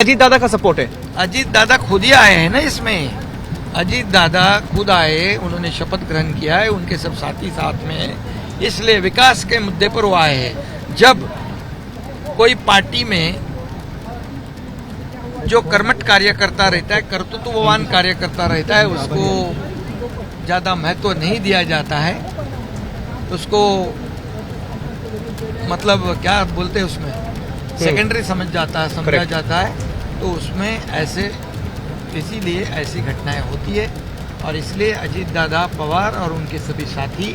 अजीत दादा का सपोर्ट है। अजीत दादा खुद ही आए हैं ना इसमें। अजीत दादा खुद आए, उन्होंने शपथ ग्रहण किया है, उनके सब साथी साथ में हैं, इसलिए विकास के मुद्दे पर वो आए हैं। जब कोई पार्टी में जो कर्मठ कार्यकर्ता रहता है, कर्तृत्ववान कार्यकर्ता रहता है, उसको ज़्यादा महत्व नहीं दिया जाता है। उसको मतलब क्या बोलते हैं, उसमें सेकेंडरी समझा जाता है। तो उसमें ऐसे इसीलिए ऐसी घटनाएं होती है। और इसलिए अजीत दादा पवार और उनके सभी साथी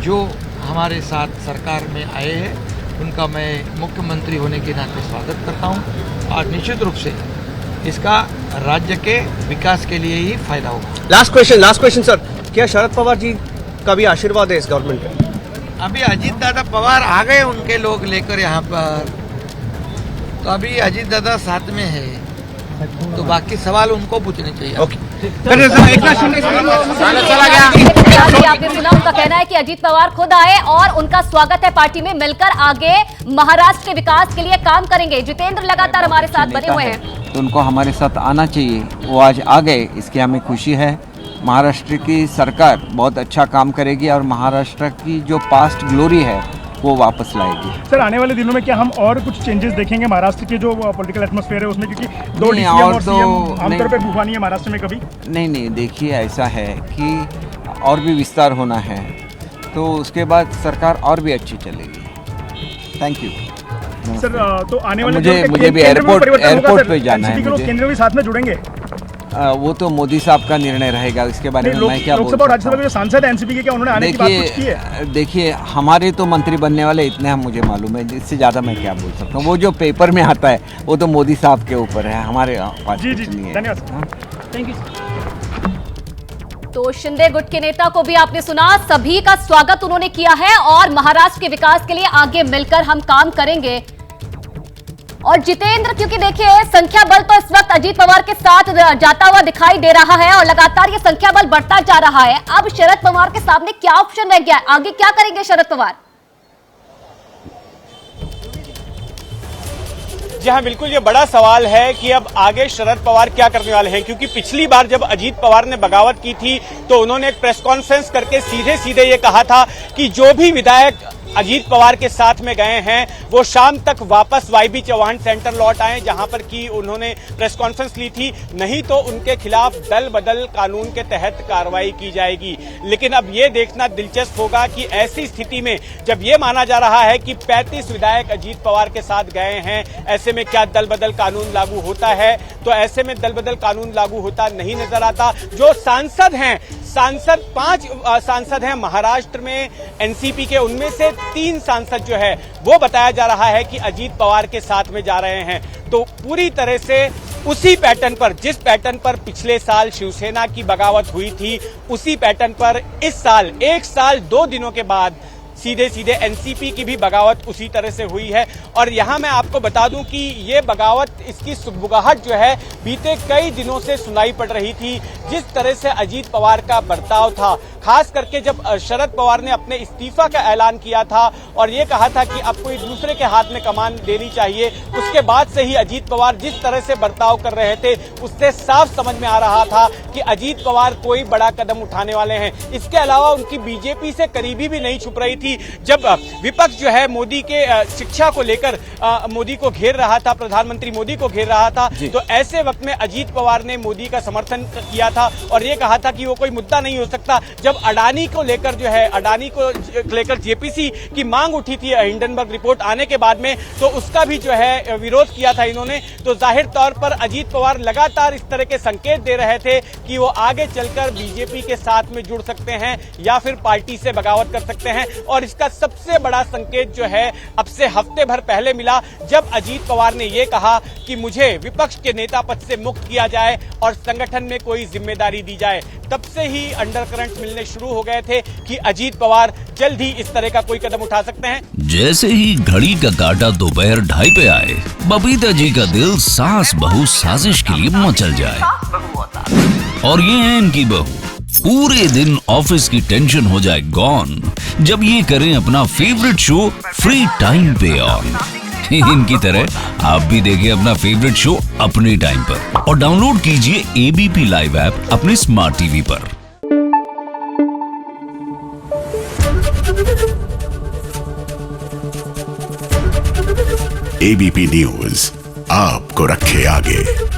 जो हमारे साथ सरकार में आए हैं, उनका मैं मुख्यमंत्री होने के नाते स्वागत करता हूं। और निश्चित रूप से इसका राज्य के विकास के लिए ही फायदा होगा। लास्ट क्वेश्चन सर, क्या शरद पवार जी का भी आशीर्वाद है इस गवर्नमेंट का? अभी अजीत दादा पवार आ गए, उनके लोग लेकर यहाँ पर, तो अभी अजीत दादा साथ में है, तो बाकी सवाल उनको पूछने चाहिए। ओके। आपने सुना, उनका कहना है कि अजीत पवार खुद आए और उनका स्वागत है, पार्टी में मिलकर आगे महाराष्ट्र के विकास के लिए काम करेंगे। जितेंद्र लगातार हमारे साथ बने हुए हैं, तो उनको हमारे साथ आना चाहिए। वो आज आ गए, इसकी हमें खुशी है। महाराष्ट्र की सरकार बहुत अच्छा काम करेगी और महाराष्ट्र की जो पास्ट ग्लोरी है वो वापस लाएगी। सर, आने वाले दिनों में क्या हम और कुछ चेंजेस देखेंगे महाराष्ट्र के जो पॉलिटिकल एटमॉस्फेयर है उसमें, क्योंकि दो डीसीएम और सीएम आमतौर पे भूफा नहीं है महाराष्ट्र में कभी? नहीं, देखिए ऐसा है कि और भी विस्तार होना है, तो उसके बाद सरकार और भी अच्छी चलेगी। Thank you sir. तो आने वाले मुझे भी एयरपोर्ट पे जाना है। मुझे केंद्र भी साथ में जुड़ेंगे? वो तो मोदी साहब का निर्णय रहेगा, इसके बारे में मैं क्या बोल सकता हूं। लोकसभा और राज्यसभा के जो सांसद हैं एनसीपी के, क्या उन्होंने आने की बात कुछ की है? देखिए हमारे तो मंत्री बनने वाले इतने हम, मुझे मालूम है, इससे ज़्यादा मैं क्या बोल सकता हूँ। वो जो पेपर में आता है वो तो मोदी साहब के ऊपर है, हमारे पास जी कुछ नहीं है। धन्यवाद। Thank you. तो शिंदे गुट के नेता को भी आपने सुना, सभी का स्वागत उन्होंने किया है और महाराष्ट्र के विकास के लिए आगे मिलकर हम काम करेंगे। और जितेंद्र, क्योंकि देखिए संख्या बल तो इस वक्त अजीत पवार के साथ जाता हुआ दिखाई दे रहा है और लगातार ये संख्या बल बढ़ता जा रहा है। अब शरद पवार के सामने क्या ऑप्शन रह गया, आगे क्या करेंगे शरद पवार? जी हाँ, बिल्कुल ये बड़ा सवाल है कि अब आगे शरद पवार क्या करने वाले हैं, क्योंकि पिछली बार जब अजीत पवार ने बगावत की थी तो उन्होंने एक प्रेस कॉन्फ्रेंस करके सीधे ये कहा था कि जो भी विधायक अजीत पवार के साथ में गए हैं वो शाम तक वापस वाईबी चौहान सेंटर लौट आए, जहां पर कि उन्होंने प्रेस कॉन्फ्रेंस ली थी। नहीं तो उनके खिलाफ दल बदल कानून के तहत कार्रवाई की जाएगी। लेकिन अब ये देखना दिलचस्प होगा कि ऐसी स्थिति में जब ये माना जा रहा है कि 35 विधायक अजीत पवार के साथ गए हैं, ऐसे में क्या दल बदल कानून लागू होता है? तो ऐसे में दल बदल कानून लागू होता नहीं नजर आता। जो सांसद हैं, 5 सांसद हैं महाराष्ट्र में एनसीपी के, उनमें से 3 सांसद जो है वो बताया जा रहा है कि अजीत पवार के साथ में जा रहे हैं। तो पूरी तरह से उसी पैटर्न पर, जिस पैटर्न पर पिछले साल शिवसेना की बगावत हुई थी, उसी पैटर्न पर इस साल 1 साल 2 दिनों के बाद सीधे एनसीपी की भी बगावत उसी तरह से हुई है। और यहां मैं आपको बता दूं कि ये बगावत, इसकी सुगबुगाहट जो है बीते कई दिनों से सुनाई पड़ रही थी। जिस तरह से अजीत पवार का बर्ताव था, खास करके जब शरद पवार ने अपने इस्तीफा का ऐलान किया था और ये कहा था कि अब कोई दूसरे के हाथ में कमान देनी चाहिए, उसके बाद से ही अजीत पवार जिस तरह से बर्ताव कर रहे थे उससे साफ समझ में आ रहा था कि अजीत पवार कोई बड़ा कदम उठाने वाले हैं। इसके अलावा उनकी बीजेपी से करीबी भी नहीं छुप रही थी। जब विपक्ष जो है मोदी के शिक्षा को लेकर मोदी को घेर रहा था, प्रधानमंत्री मोदी को घेर रहा था, तो ऐसे वक्त में अजीत पवार ने मोदी का समर्थन किया था और ये कहा था कि वो कोई मुद्दा नहीं हो सकता। जब अडानी को लेकर जो है, अडानी को लेकर जेपीसी की मांग उठी थी हिंडनबर्ग रिपोर्ट आने के बाद में, तो उसका भी जो है विरोध किया था इन्होंने। तो जाहिर तौर पर अजीत पवार लगातार इस तरह के संकेत दे रहे थे कि वो आगे चलकर बीजेपी के साथ में जुड़ सकते हैं या फिर पार्टी से बगावत कर सकते हैं। और इसका सबसे बड़ा संकेत जो है अब से हफ्ते भर पहले मिला, जब अजीत पवार ने यह कहा कि मुझे विपक्ष के नेता पद से मुक्त किया जाए और संगठन में कोई जिम्मेदारी दी जाए। तब से ही अंडरकरंट मिलने शुरू हो गए थे कि अजीत पवार जल्द ही इस तरह का कोई कदम उठा सकते हैं। जैसे ही घड़ी का काटा दोपहर 2:30 पे आए, बबीता जी का दिल सास बहू साजिश के लिए मचल जाए। और ये है इनकी बहू, पूरे दिन ऑफिस की टेंशन हो जाए गॉन जब ये करें अपना फेवरेट शो फ्री टाइम पे ऑन। इनकी तरह आप भी देखिए अपना फेवरेट शो अपने टाइम पर और डाउनलोड कीजिए एबीपी लाइव ऐप अपने स्मार्ट टीवी पर। एबीपी न्यूज आपको रखे आगे।